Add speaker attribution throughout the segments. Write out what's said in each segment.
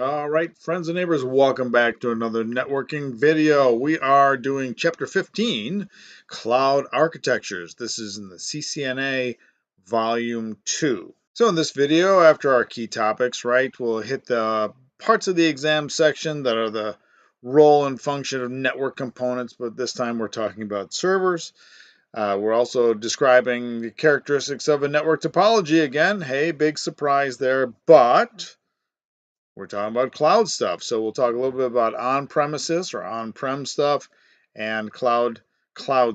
Speaker 1: All right, friends and neighbors, welcome back to another networking video. We are doing Chapter 15, Cloud Architectures. This is in the CCNA Volume 2. So in this video, after our key topics, right, we'll hit the parts of the exam section that are the role and function of network components, but this time we're talking about servers. We're also describing the characteristics of a network topology again. Hey, big surprise there, but we're talking about cloud stuff. So we'll talk a little bit about on-premises or on-prem stuff and cloud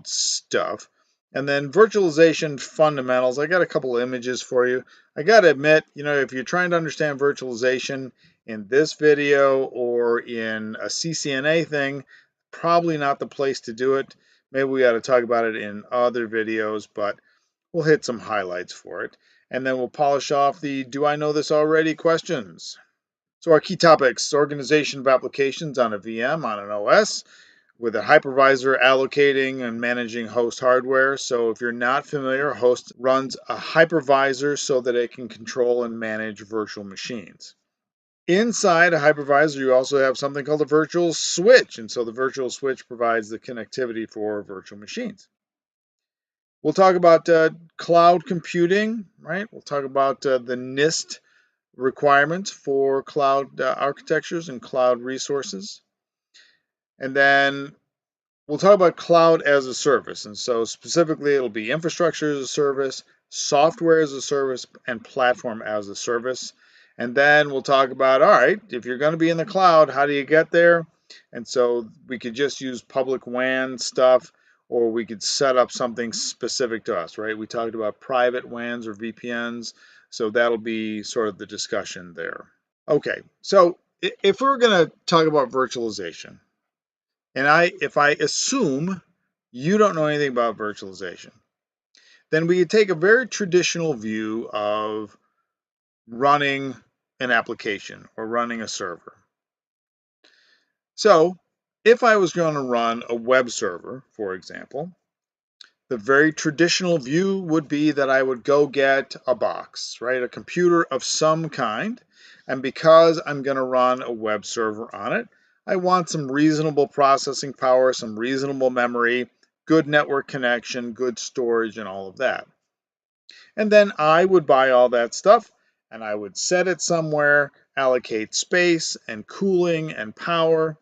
Speaker 1: stuff. And then virtualization fundamentals. I got a couple of images for you. I got to admit, if you're trying to understand virtualization in this video or in a CCNA thing, probably not the place to do it. Maybe we got to talk about it in other videos, but we'll hit some highlights for it. And then we'll polish off the "do I know this already" questions. So our key topics: organization of applications on a VM, on an OS, with a hypervisor allocating and managing host hardware. So if you're not familiar, a host runs a hypervisor so that it can control and manage virtual machines. Inside a hypervisor, you also have something called a virtual switch. And so the virtual switch provides the connectivity for virtual machines. We'll talk about cloud computing, right? We'll talk about the NIST requirements for cloud architectures and cloud resources. And then we'll talk about cloud as a service. And so specifically, it'll be infrastructure as a service, software as a service, and platform as a service. And then we'll talk about, all right, if you're going to be in the cloud, how do you get there? And so we could just use public WAN stuff, or we could set up something specific to us, right? We talked about private WANs or VPNs. So that'll be sort of the discussion there. Okay, so if we're going to talk about virtualization, and if I assume you don't know anything about virtualization, then we could take a very traditional view of running an application or running a server. So if I was going to run a web server, for example, the very traditional view would be that I would go get a box, right? A computer of some kind. And because I'm going to run a web server on it, I want some reasonable processing power, some reasonable memory, good network connection, good storage, and all of that. And then I would buy all that stuff and I would set it somewhere, allocate space and cooling and power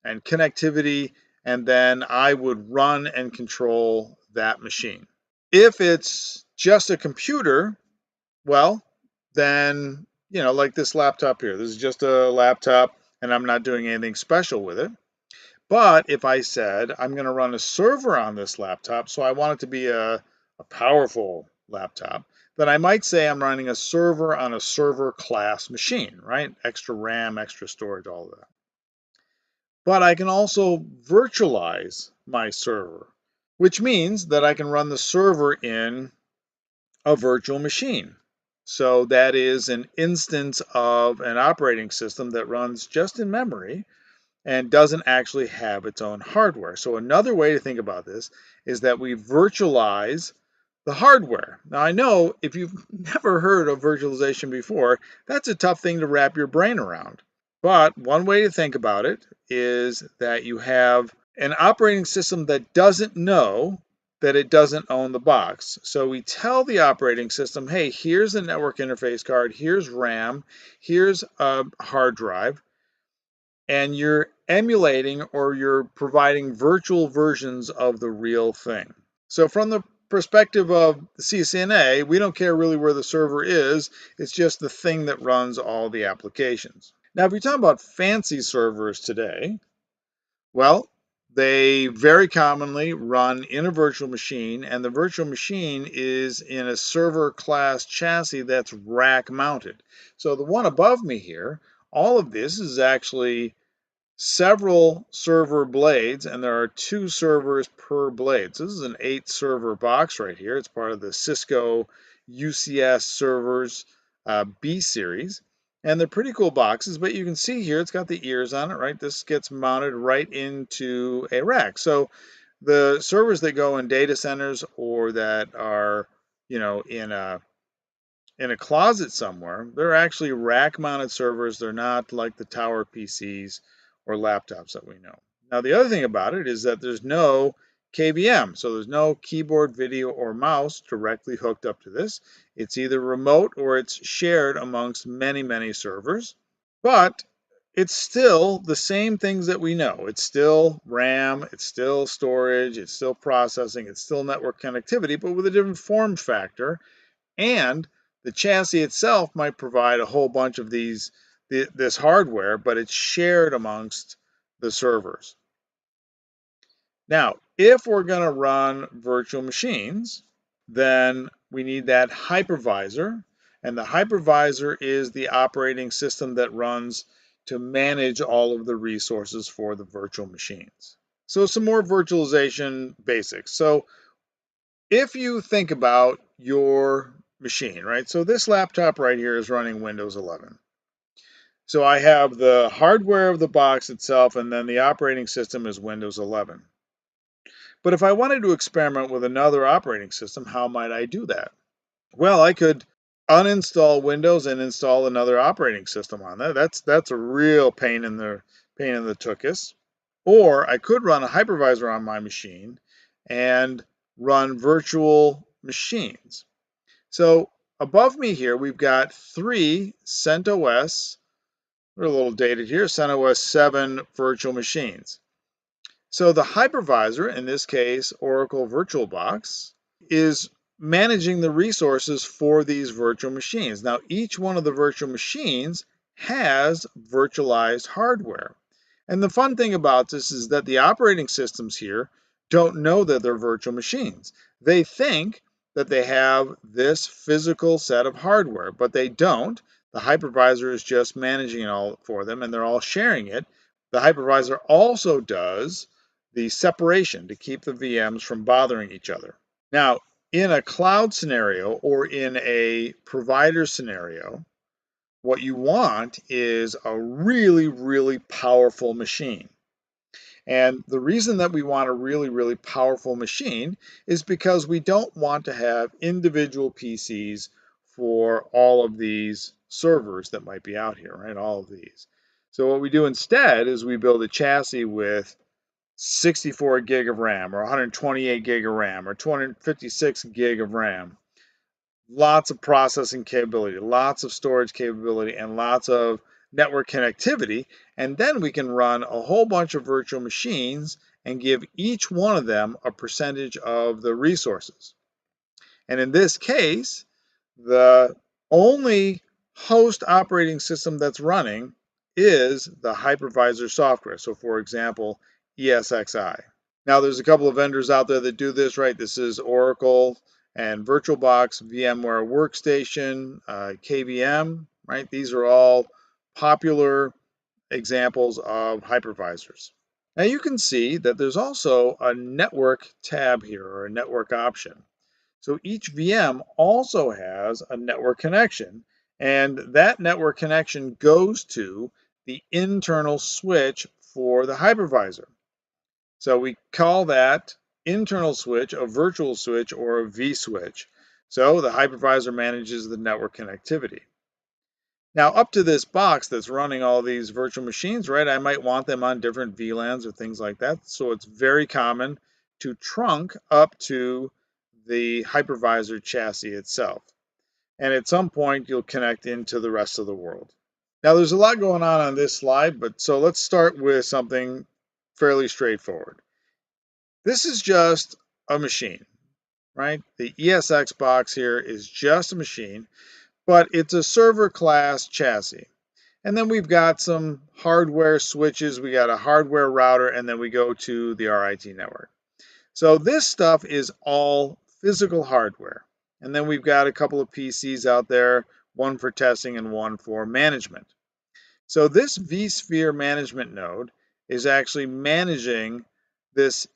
Speaker 1: and connectivity, and then I would run and control that machine. If it's just a computer, well, then, like this laptop here, this is just a laptop and I'm not doing anything special with it. But if I said I'm going to run a server on this laptop, so I want it to be a powerful laptop, then I might say I'm running a server on a server class machine, right? Extra RAM, extra storage, all of that. But I can also virtualize my server, which means that I can run the server in a virtual machine. So that is an instance of an operating system that runs just in memory and doesn't actually have its own hardware. So another way to think about this is that we virtualize the hardware. Now I know if you've never heard of virtualization before, that's a tough thing to wrap your brain around. But one way to think about it is that you have an operating system that doesn't know that it doesn't own the box. So we tell the operating system, hey, here's a network interface card, here's RAM, here's a hard drive, and you're emulating or you're providing virtual versions of the real thing. So from the perspective of the CCNA, we don't care really where the server is, it's just the thing that runs all the applications. Now, if you're talking about fancy servers today, well, they very commonly run in a virtual machine, and the virtual machine is in a server class chassis that's rack mounted. So the one above me here, all of this is actually several server blades, and there are 2 servers per blade. So this is an 8 server box right here. It's part of the Cisco UCS servers B series. And they're pretty cool boxes, but you can see here it's got the ears on it, right? This gets mounted right into a rack. So the servers that go in data centers or that are, in a in a closet somewhere. They're actually rack-mounted servers. They're not like the tower PCs or laptops that we know. Now, the other thing about it is that there's no KVM, so there's no keyboard, video, or mouse directly hooked up to this. It's either remote or it's shared amongst many, many servers. But it's still the same things that we know. It's still RAM, it's still storage, it's still processing, it's still network connectivity, but with a different form factor. And the chassis itself might provide a whole bunch of this hardware, but it's shared amongst the servers. Now, if we're going to run virtual machines, then we need that hypervisor. And the hypervisor is the operating system that runs to manage all of the resources for the virtual machines. So some more virtualization basics. So if you think about your machine, right? So this laptop right here is running Windows 11. So I have the hardware of the box itself, and then the operating system is Windows 11. But if I wanted to experiment with another operating system, how might I do that? Well, I could uninstall Windows and install another operating system on that. That's a real pain in the tuchus. Or I could run a hypervisor on my machine and run virtual machines. So above me here, we've got 3 CentOS, we're a little dated here, CentOS 7 virtual machines. So the hypervisor, in this case, Oracle VirtualBox, is managing the resources for these virtual machines. Now, each one of the virtual machines has virtualized hardware. And the fun thing about this is that the operating systems here don't know that they're virtual machines. They think that they have this physical set of hardware, but they don't. The hypervisor is just managing it all for them, and they're all sharing it. The hypervisor also does the separation to keep the VMs from bothering each other. Now, in a cloud scenario or in a provider scenario, what you want is a really, really powerful machine. And the reason that we want a really, really powerful machine is because we don't want to have individual PCs for all of these servers that might be out here, right? All of these. So what we do instead is we build a chassis with 64 gig of RAM or 128 gig of RAM or 256 gig of RAM. Lots of processing capability, lots of storage capability, and lots of network connectivity. And then we can run a whole bunch of virtual machines and give each one of them a percentage of the resources. And in this case, the only host operating system that's running is the hypervisor software. So for example, ESXi. Now there's a couple of vendors out there that do this, right? This is Oracle and VirtualBox, VMware Workstation, KVM, right? These are all popular examples of hypervisors. Now you can see that there's also a network tab here, or a network option. So each VM also has a network connection, and that network connection goes to the internal switch for the hypervisor. So we call that internal switch a virtual switch or a vSwitch. So the hypervisor manages the network connectivity. Now up to this box that's running all these virtual machines, right, I might want them on different VLANs or things like that. So it's very common to trunk up to the hypervisor chassis itself. And at some point, you'll connect into the rest of the world. Now, there's a lot going on this slide, but so let's start with something fairly straightforward. This is just a machine, right? The ESX box here is just a machine, but it's a server class chassis. And then we've got some hardware switches, we got a hardware router, and then we go to the RIT network. So this stuff is all physical hardware. And then we've got a couple of PCs out there, one for testing and one for management. So this vSphere management node is actually managing this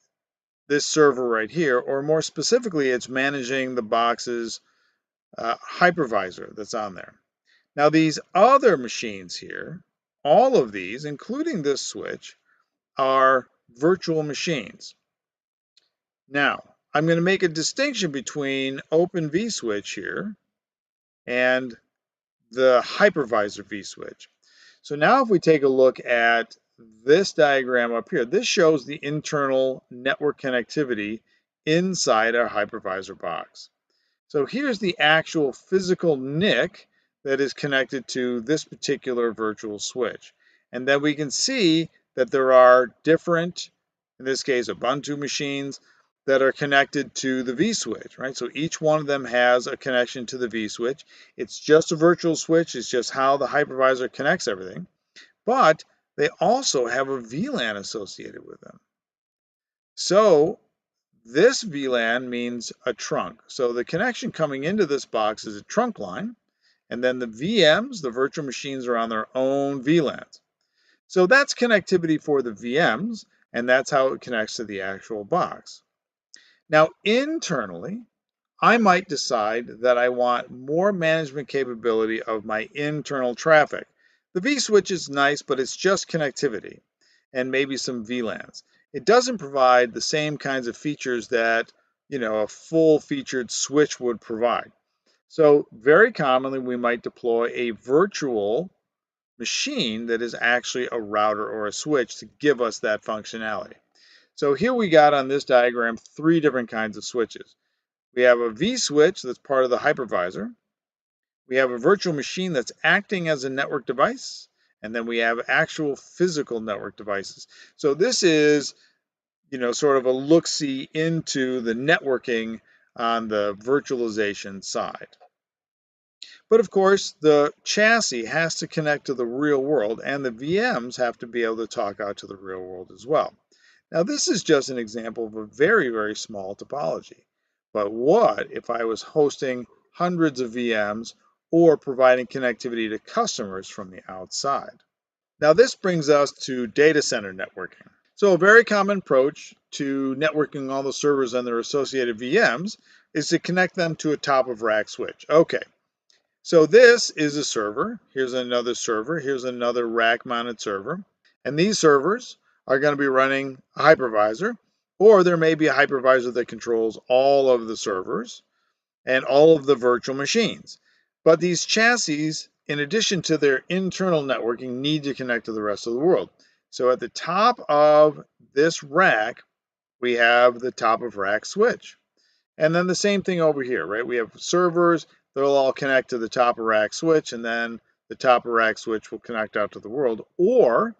Speaker 1: server right here, or more specifically, it's managing the box's hypervisor that's on there. Now these other machines here, all of these, including this switch, are virtual machines. Now, I'm going to make a distinction between Open vSwitch here and the hypervisor vSwitch. So now if we take a look at this diagram up here, this shows the internal network connectivity inside our hypervisor box. So here's the actual physical NIC that is connected to this particular virtual switch. And then we can see that there are different, in this case, Ubuntu machines that are connected to the vSwitch, right? So each one of them has a connection to the vSwitch. It's just a virtual switch. It's just how the hypervisor connects everything. But they also have a VLAN associated with them. So this VLAN means a trunk. So the connection coming into this box is a trunk line, and then the VMs, the virtual machines, are on their own VLANs. So that's connectivity for the VMs, and that's how it connects to the actual box. Now, internally, I might decide that I want more management capability of my internal traffic. The vSwitch is nice, but it's just connectivity and maybe some VLANs. It doesn't provide the same kinds of features that, a full-featured switch would provide. So very commonly, we might deploy a virtual machine that is actually a router or a switch to give us that functionality. So here we got on this diagram 3 different kinds of switches. We have a vSwitch that's part of the hypervisor. We have a virtual machine that's acting as a network device. And then we have actual physical network devices. So this is, sort of a look-see into the networking on the virtualization side. But of course, the chassis has to connect to the real world, and the VMs have to be able to talk out to the real world as well. Now, this is just an example of a very, very small topology. But what if I was hosting hundreds of VMs or providing connectivity to customers from the outside? Now, this brings us to data center networking. So a very common approach to networking all the servers and their associated VMs is to connect them to a top-of-rack switch. Okay, so this is a server. Here's another server. Here's another rack-mounted server. And these servers are going to be running a hypervisor, or there may be a hypervisor that controls all of the servers and all of the virtual machines. But these chassis, in addition to their internal networking, need to connect to the rest of the world. So at the top of this rack, we have the top of rack switch. And then the same thing over here, right? We have servers, they'll all connect to the top of rack switch, and then the top of rack switch will connect out to the world. Or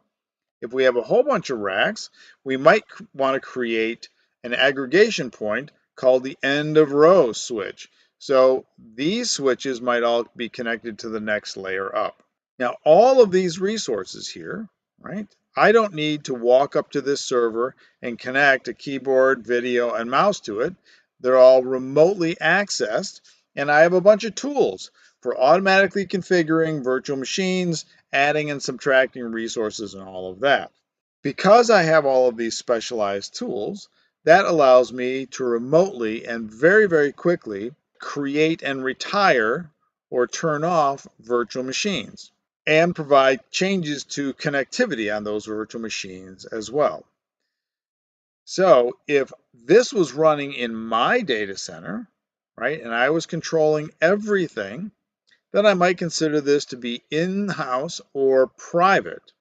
Speaker 1: if we have a whole bunch of racks, we might want to create an aggregation point called the end of row switch. So these switches might all be connected to the next layer up. Now, all of these resources here, right? I don't need to walk up to this server and connect a keyboard, video, and mouse to it. They're all remotely accessed, and I have a bunch of tools for automatically configuring virtual machines, adding and subtracting resources, and all of that. Because I have all of these specialized tools, that allows me to remotely and very, very quickly create and retire or turn off virtual machines and provide changes to connectivity on those virtual machines as well. So if this was running in my data center, right, and I was controlling everything, then I might consider this to be in-house or private.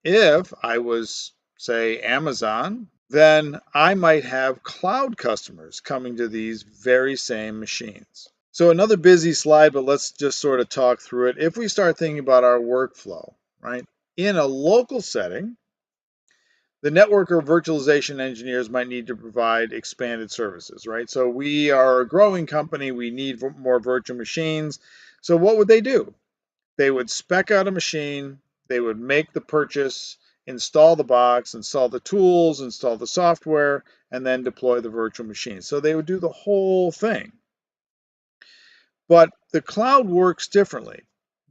Speaker 1: If I was, say, Amazon, then I might have cloud customers coming to these very same machines. So another busy slide, but let's just sort of talk through it. If we start thinking about our workflow, right, in a local setting, the network or virtualization engineers might need to provide expanded services, right? So we are a growing company. We need more virtual machines. So what would they do? They would spec out a machine. They would make the purchase, install the box, install the tools, install the software, and then deploy the virtual machine. So they would do the whole thing. But the cloud works differently,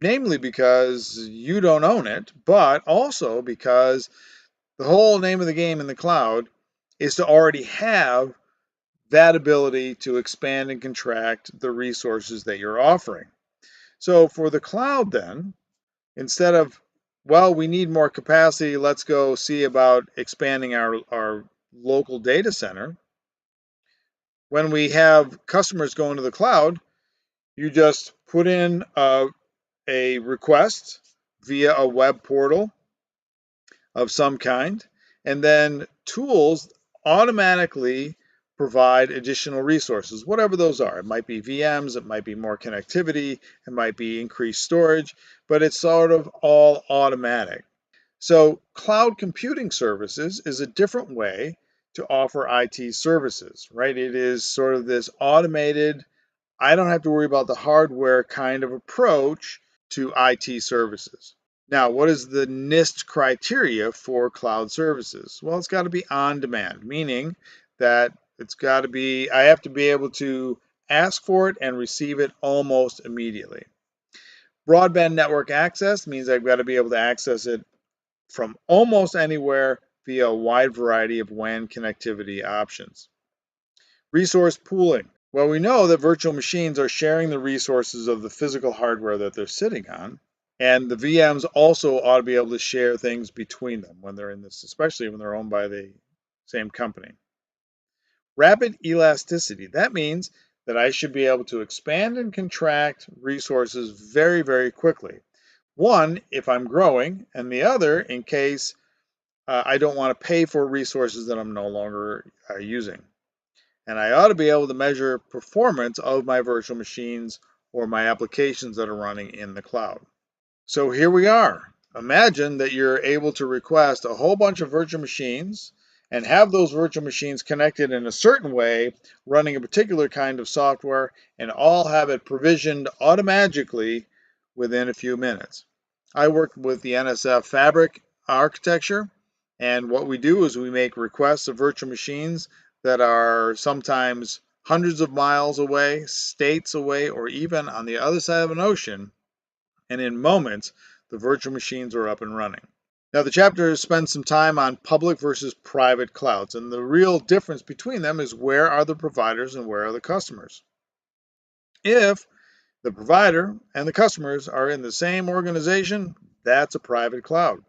Speaker 1: namely because you don't own it, but also because the whole name of the game in the cloud is to already have that ability to expand and contract the resources that you're offering. So for the cloud then, instead of, well, we need more capacity, let's go see about expanding our local data center. When we have customers going to the cloud, You just put in a request via a web portal of some kind, and then tools automatically provide additional resources, whatever those are. It might be VMs, it might be more connectivity, it might be increased storage, but it's sort of all automatic. So cloud computing services is a different way to offer IT services, right? It is sort of this automated, I don't have to worry about the hardware kind of approach to IT services. Now, what is the NIST criteria for cloud services? Well, it's got to be on demand, meaning that I have to be able to ask for it and receive it almost immediately. Broadband network access means I've got to be able to access it from almost anywhere via a wide variety of WAN connectivity options. Resource pooling. Well, we know that virtual machines are sharing the resources of the physical hardware that they're sitting on. And the VMs also ought to be able to share things between them when they're in this, especially when they're owned by the same company. Rapid elasticity. That means that I should be able to expand and contract resources very, very quickly. One, if I'm growing, and the other, in case I don't want to pay for resources that I'm no longer using. And I ought to be able to measure performance of my virtual machines or my applications that are running in the cloud. So here we are. Imagine that you're able to request a whole bunch of virtual machines and have those virtual machines connected in a certain way, running a particular kind of software, and all have it provisioned automatically within a few minutes. I work with the NSF Fabric architecture, and what we do is we make requests of virtual machines that are sometimes hundreds of miles away, states away, or even on the other side of an ocean, and in moments, the virtual machines are up and running. Now, the chapter spends some time on public versus private clouds, and the real difference between them is where are the providers and where are the customers. If the provider and the customers are in the same organization, that's a private cloud.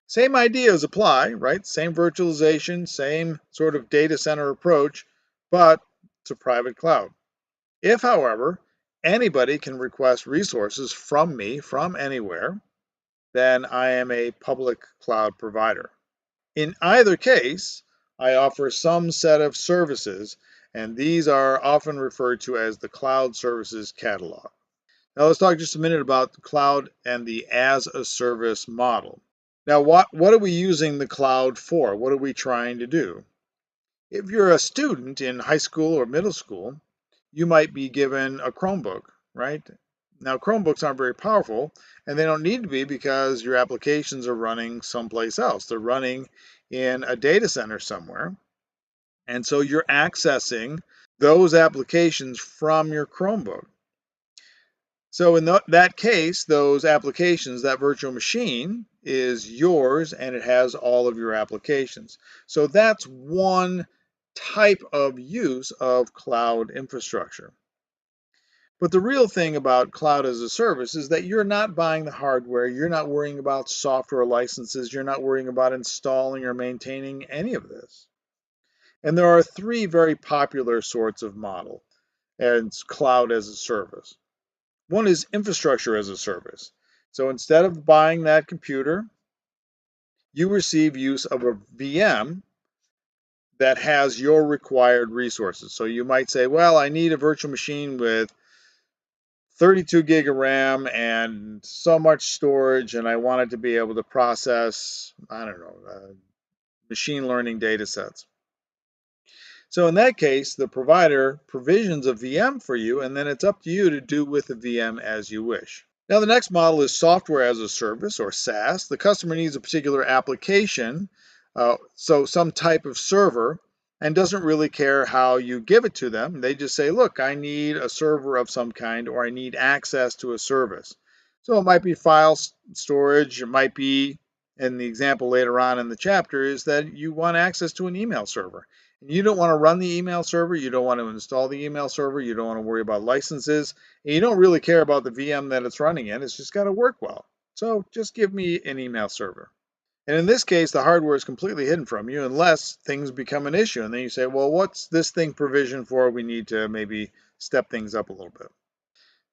Speaker 1: Same ideas apply, right? Same virtualization, same sort of data center approach, but it's a private cloud. If, however, anybody can request resources from me from anywhere, then I am a public cloud provider. In either case, I offer some set of services, and these are often referred to as the Cloud Services Catalog. Now let's talk just a minute about the cloud and the as-a-service model. Now, what are we using the cloud for? What are we trying to do? If you're a student in high school or middle school, you might be given a Chromebook, right? Now, Chromebooks aren't very powerful, and they don't need to be because your applications are running someplace else. They're running in a data center somewhere, and so you're accessing those applications from your Chromebook. So in that case, those applications, that virtual machine is yours and it has all of your applications. So that's one type of use of cloud infrastructure. But the real thing about cloud as a service is that you're not buying the hardware, you're not worrying about software licenses, you're not worrying about installing or maintaining any of this. And there are three very popular sorts of model and cloud as a service. One is infrastructure as a service. So instead of buying that computer, you receive use of a VM that has your required resources. So you might say, well, I need a virtual machine with 32 gig of RAM and so much storage, and I want it to be able to process, I don't know, machine learning data sets. So in that case, the provider provisions a VM for you, and then it's up to you to do with the VM as you wish. Now, the next model is software as a service, or SaaS. The customer needs a particular application, so some type of server, and doesn't really care how you give it to them. They just say, look, I need a server of some kind, or I need access to a service. So it might be file storage, it might be, and the example later on in the chapter is that you want access to an email server. You don't want to run the email server, you don't want to install the email server, you don't want to worry about licenses, and you don't really care about the VM that it's running in. It's just got to work well. So just give me an email server. And in this case, the hardware is completely hidden from you unless things become an issue. And then you say, well, what's this thing provisioned for? We need to maybe step things up a little bit.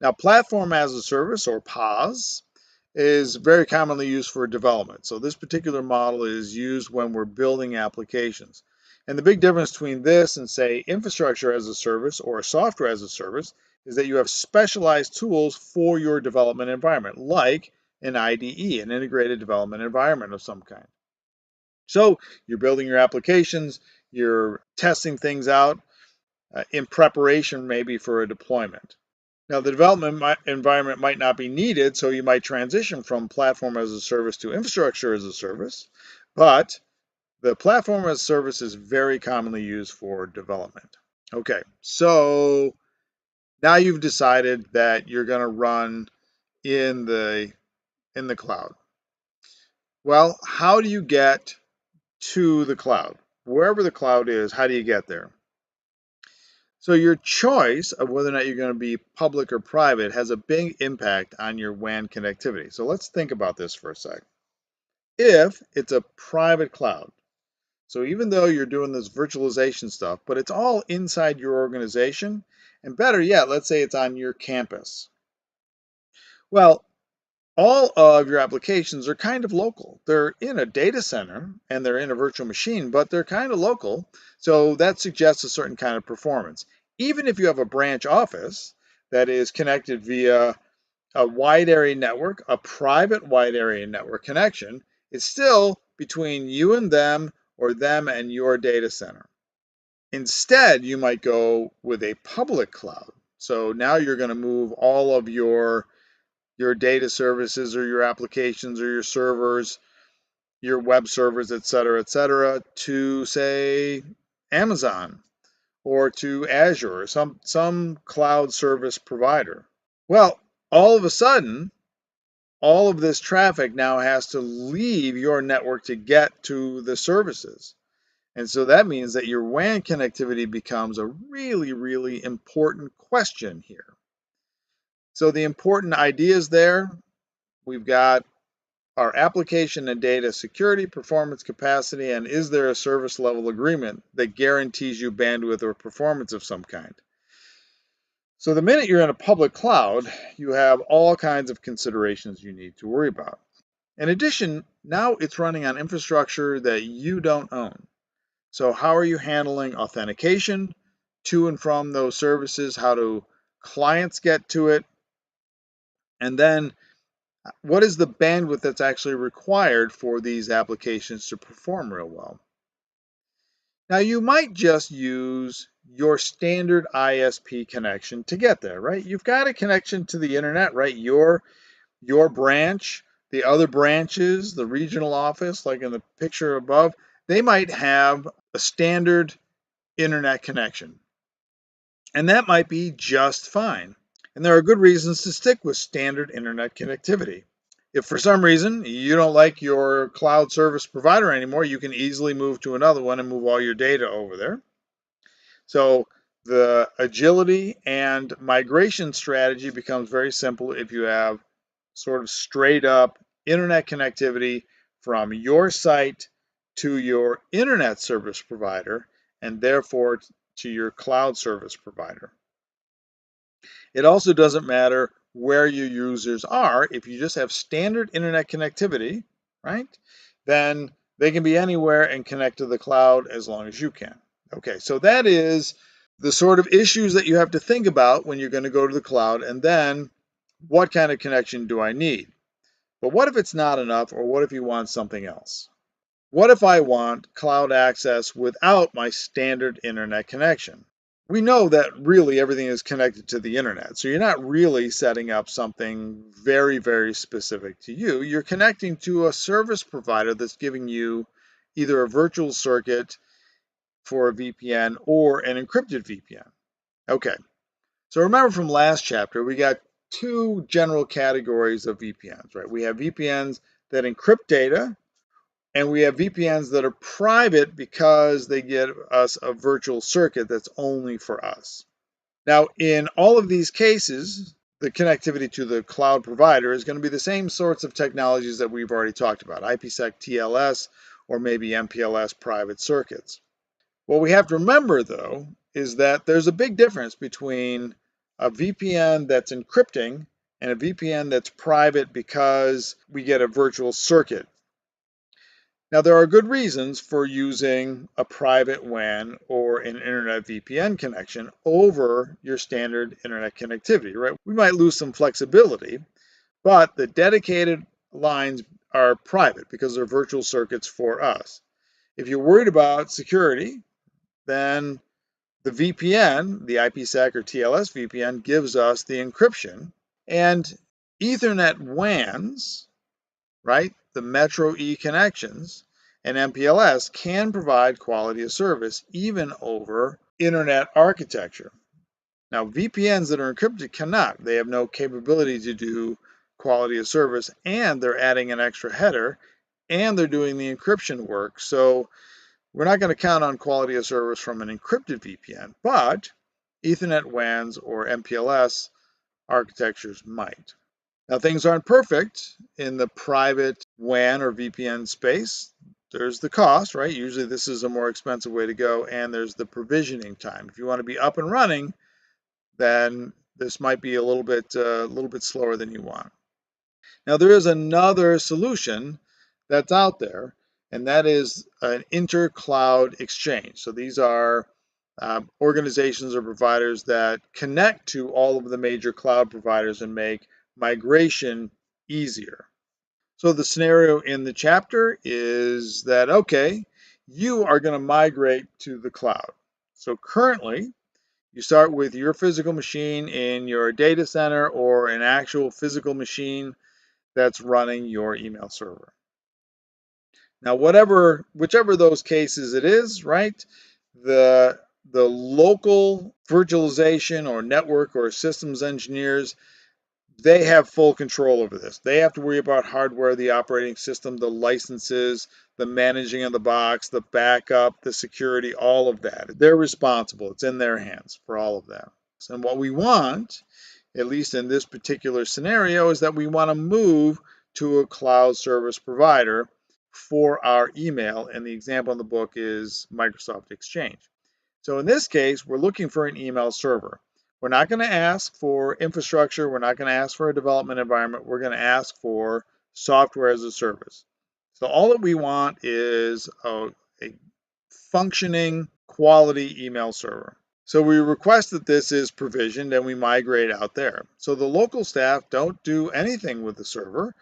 Speaker 1: Now, platform as a service, or PaaS, is very commonly used for development. So this particular model is used when we're building applications. And the big difference between this and, say, infrastructure as a service or software as a service is that you have specialized tools for your development environment, like an IDE, an integrated development environment of some kind. So you're building your applications, you're testing things out in preparation maybe for a deployment. Now, the development environment might not be needed, so you might transition from platform as a service to infrastructure as a service, but the platform as a service is very commonly used for development. Okay, so now you've decided that you're going to run in the cloud. Well, how do you get to the cloud? Wherever the cloud is, how do you get there? So your choice of whether or not you're going to be public or private has a big impact on your WAN connectivity. So let's think about this for a sec. If it's a private cloud, so even though you're doing this virtualization stuff, but it's all inside your organization, and better yet, let's say it's on your campus. Well, all of your applications are kind of local. They're in a data center and they're in a virtual machine, but they're kind of local. So that suggests a certain kind of performance. Even if you have a branch office that is connected via a wide area network, a private wide area network connection, it's still between you and them or them and your data center. Instead, you might go with a public cloud. So now you're going to move all of your data services or your applications or your servers, your web servers, et cetera, to, say, Amazon or to Azure or some cloud service provider. Well, all of a sudden, all of this traffic now has to leave your network to get to the services. And so that means that your WAN connectivity becomes a really, really important question here. So the important ideas there, we've got our application and data security, performance, capacity, and is there a service level agreement that guarantees you bandwidth or performance of some kind? So the minute you're in a public cloud, you have all kinds of considerations you need to worry about. In addition, now it's running on infrastructure that you don't own. So how are you handling authentication to and from those services? How do clients get to it? And then what is the bandwidth that's actually required for these applications to perform real well? Now, you might just use your standard ISP connection to get there, right? You've got a connection to the internet, right? Your branch, the other branches, the regional office, like in the picture above, they might have a standard internet connection. And that might be just fine. And there are good reasons to stick with standard internet connectivity. If for some reason you don't like your cloud service provider anymore, you can easily move to another one and move all your data over there. So the agility and migration strategy becomes very simple if you have sort of straight up internet connectivity from your site to your internet service provider and therefore to your cloud service provider. It also doesn't matter where your users are. If you just have standard internet connectivity, right, then they can be anywhere and connect to the cloud as long as you can. Okay, so that is the sort of issues that you have to think about when you're going to go to the cloud, and then what kind of connection do I need? But what if it's not enough, or what if you want something else? What if I want cloud access without my standard internet connection? We know that really everything is connected to the internet. So you're not really setting up something very, very specific to you. You're connecting to a service provider that's giving you either a virtual circuit for a VPN or an encrypted VPN. Okay, so remember from last chapter, we got two general categories of VPNs, right? We have VPNs that encrypt data, and we have VPNs that are private because they give us a virtual circuit that's only for us. Now, in all of these cases, the connectivity to the cloud provider is going to be the same sorts of technologies that we've already talked about, IPsec TLS or maybe MPLS private circuits. What we have to remember, though, is that there's a big difference between a VPN that's encrypting and a VPN that's private because we get a virtual circuit. Now, there are good reasons for using a private WAN or an internet VPN connection over your standard internet connectivity, right? We might lose some flexibility, but the dedicated lines are private because they're virtual circuits for us. If you're worried about security, then the VPN, the IPsec or TLS VPN, gives us the encryption. And Ethernet WANs, right, the Metro E connections, and MPLS can provide quality of service even over internet architecture. Now, VPNs that are encrypted cannot. They have no capability to do quality of service, and they're adding an extra header, and they're doing the encryption work. So we're not going to count on quality of service from an encrypted VPN, but Ethernet WANs or MPLS architectures might. Now, things aren't perfect in the private WAN or VPN space. There's the cost, right? Usually this is a more expensive way to go, and there's the provisioning time. If you want to be up and running, then this might be a little bit slower than you want. Now, there is another solution that's out there, and that is an inter-cloud exchange. So these are organizations or providers that connect to all of the major cloud providers and make migration easier. So the scenario in the chapter is that, okay, you are going to migrate to the cloud. So currently, you start with your physical machine in your data center or an actual physical machine that's running your email server. Now, whichever of those cases it is, right, the local virtualization or network or systems engineers, they have full control over this. They have to worry about hardware, the operating system, the licenses, the managing of the box, the backup, the security, all of that. They're responsible. It's in their hands for all of that. And what we want, at least in this particular scenario, is that we want to move to a cloud service provider for our email. And the example in the book is Microsoft Exchange. So in this case, we're looking for an email server. We're not going to ask for infrastructure. We're not going to ask for a development environment. We're going to ask for software as a service. So all that we want is a functioning quality email server. So we request that this is provisioned and we migrate out there. So the local staff don't do anything with the server.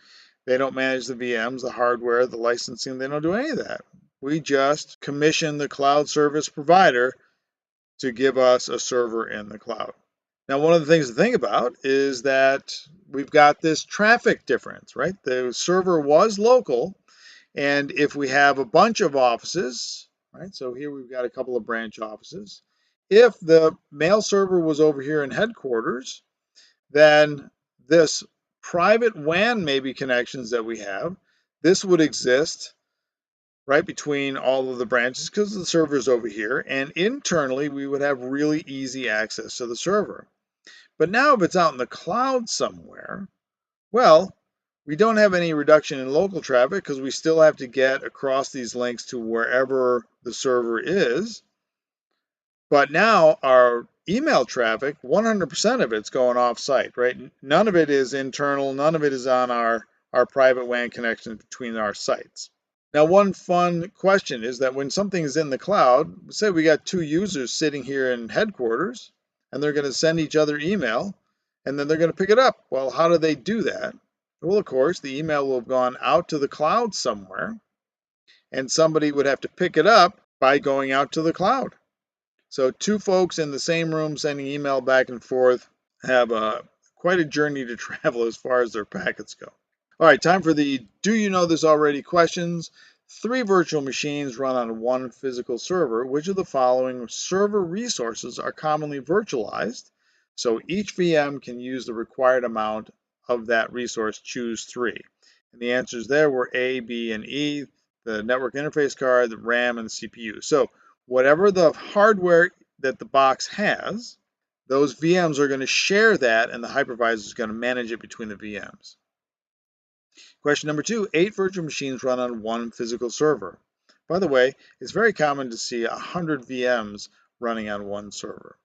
Speaker 1: They don't manage the VMs, the hardware, the licensing. They don't do any of that. We just commission the cloud service provider to give us a server in the cloud. Now, one of the things to think about is that we've got this traffic difference, right? The server was local, and if we have a bunch of offices, right? So here we've got a couple of branch offices. If the mail server was over here in headquarters, then this private WAN maybe connections that we have, this would exist right between all of the branches because the server is over here, and internally we would have really easy access to the server. But now if it's out in the cloud somewhere, well, we don't have any reduction in local traffic because we still have to get across these links to wherever the server is. But now our email traffic, 100% of it's going off-site, right? None of it is internal. None of it is on our private WAN connection between our sites. Now, one fun question is that when something is in the cloud, say we got two users sitting here in headquarters, and they're going to send each other email, and then they're going to pick it up. Well, how do they do that? Well, of course, the email will have gone out to the cloud somewhere, and somebody would have to pick it up by going out to the cloud. So two folks in the same room sending email back and forth have quite a journey to travel as far as their packets go. All right, time for the Do You Know This Already questions. 3 virtual machines run on 1 physical server. Which of the following server resources are commonly virtualized? So each VM can use the required amount of that resource. Choose 3. And the answers there were A, B, and E, the network interface card, the RAM, and the CPU. So whatever the hardware that the box has, those VMs are going to share that, and the hypervisor is going to manage it between the VMs. Question number 2, 8 virtual machines run on 1 physical server. By the way, it's very common to see 100 VMs running on 1 server.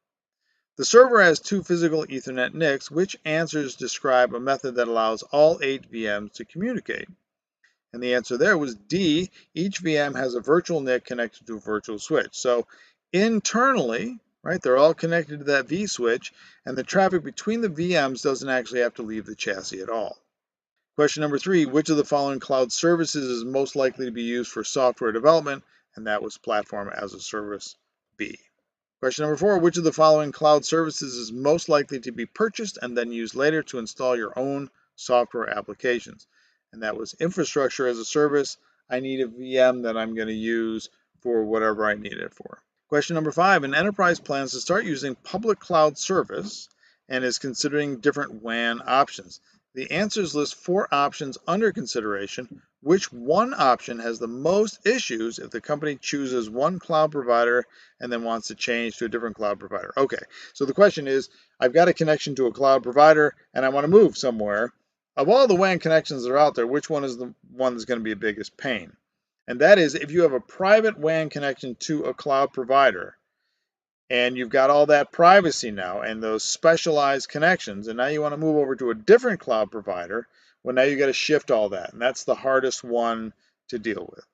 Speaker 1: The server has 2 physical Ethernet NICs. Which answers describe a method that allows all 8 VMs to communicate? And the answer there was D. Each VM has a virtual NIC connected to a virtual switch. So internally, right, they're all connected to that vSwitch, and the traffic between the VMs doesn't actually have to leave the chassis at all. Question number 3, which of the following cloud services is most likely to be used for software development? And that was Platform as a Service, B. Question number 4, which of the following cloud services is most likely to be purchased and then used later to install your own software applications? And that was Infrastructure as a Service. I need a VM that I'm going to use for whatever I need it for. Question number 5, an enterprise plans to start using public cloud service and is considering different WAN options. The answers list 4 options under consideration. Which one option has the most issues if the company chooses one cloud provider and then wants to change to a different cloud provider? Okay, so the question is, I've got a connection to a cloud provider and I want to move somewhere. Of all the WAN connections that are out there, which one is the one that's going to be the biggest pain? And that is if you have a private WAN connection to a cloud provider, and you've got all that privacy now and those specialized connections, and now you want to move over to a different cloud provider, well, now you got to shift all that, and that's the hardest one to deal with.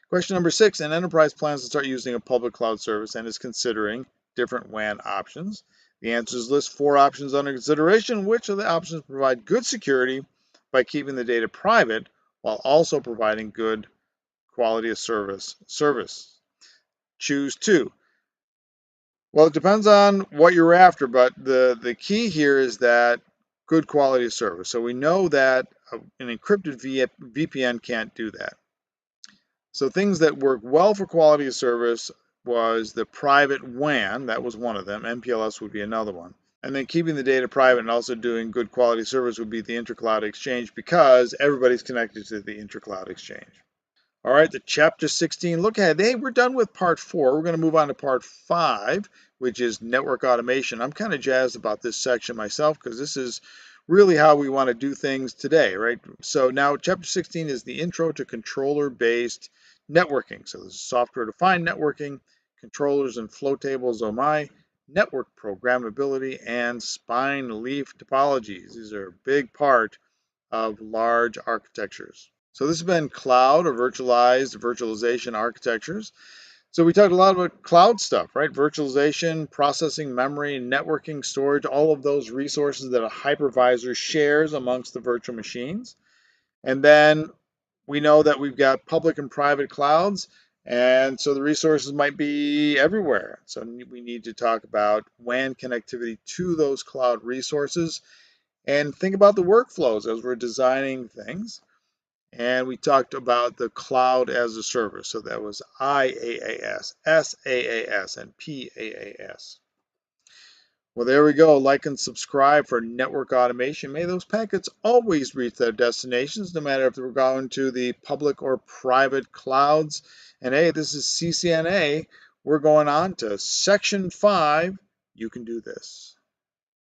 Speaker 1: Question number 6, an enterprise plans to start using a public cloud service and is considering different WAN options. The answers list 4 options under consideration. Which of the options provide good security by keeping the data private while also providing good quality of service? Choose 2. Well, it depends on what you're after, but the key here is that good quality of service. So we know that an encrypted VPN can't do that. So things that work well for quality of service was the private WAN. That was one of them. MPLS would be another one. And then keeping the data private and also doing good quality service would be the intercloud exchange, because everybody's connected to the intercloud exchange. All right, the Chapter 16 look ahead. Hey, we're done with part 4. We're going to move on to part 5, which is network automation. I'm kind of jazzed about this section myself because this is really how we want to do things today, right? So now Chapter 16 is the intro to controller-based networking. So this is software-defined networking, controllers and flow tables, oh my, network programmability, and spine leaf topologies. These are a big part of large architectures. So this has been cloud or virtualization architectures. So we talked a lot about cloud stuff, right? Virtualization, processing, memory, networking, storage, all of those resources that a hypervisor shares amongst the virtual machines. And then we know that we've got public and private clouds, and so the resources might be everywhere. So we need to talk about WAN connectivity to those cloud resources and think about the workflows as we're designing things. And we talked about the cloud as a service. So that was IaaS, SaaS, and PaaS. Well, there we go. Like and subscribe for network automation. May those packets always reach their destinations, no matter if they're going to the public or private clouds. And hey, this is CCNA. We're going on to Section 5. You can do this.